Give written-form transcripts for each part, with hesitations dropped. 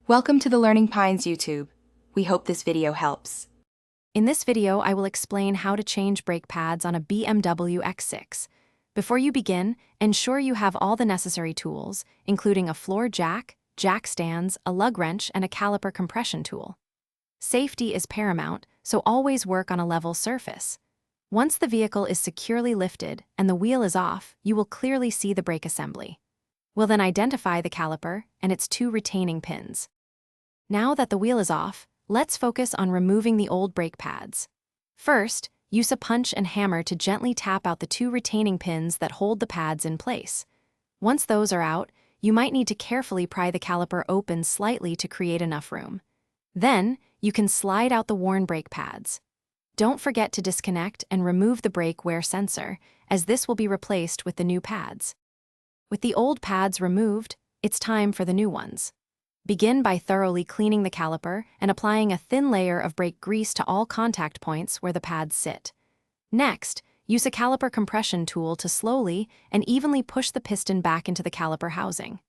Welcome to the Learning Pines YouTube. We hope this video helps. In this video, I will explain how to change brake pads on a BMW X6. Before you begin, ensure you have all the necessary tools, including a floor jack, jack stands, a lug wrench, and a caliper compression tool. Safety is paramount, so always work on a level surface. Once the vehicle is securely lifted and the wheel is off, you will clearly see the brake assembly. We'll then identify the caliper and its two retaining pins. Now that the wheel is off, let's focus on removing the old brake pads. First, use a punch and hammer to gently tap out the two retaining pins that hold the pads in place. Once those are out, you might need to carefully pry the caliper open slightly to create enough room. Then, you can slide out the worn brake pads. Don't forget to disconnect and remove the brake wear sensor, as this will be replaced with the new pads. With the old pads removed, it's time for the new ones. Begin by thoroughly cleaning the caliper and applying a thin layer of brake grease to all contact points where the pads sit. Next, use a caliper compression tool to slowly and evenly push the piston back into the caliper housing.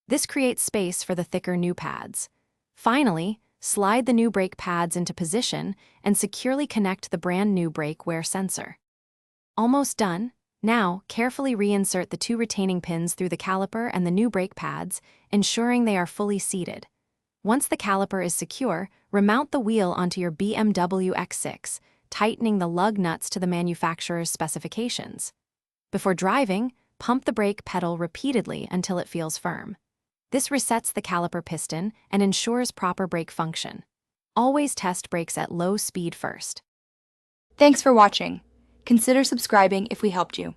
This creates space for the thicker new pads. Finally, slide the new brake pads into position and securely connect the brand new brake wear sensor. Almost done. Now, carefully reinsert the two retaining pins through the caliper and the new brake pads, ensuring they are fully seated. Once the caliper is secure, remount the wheel onto your BMW X6, tightening the lug nuts to the manufacturer's specifications. Before driving, pump the brake pedal repeatedly until it feels firm. This resets the caliper piston and ensures proper brake function. Always test brakes at low speed first. Thanks for watching. Consider subscribing if we helped you.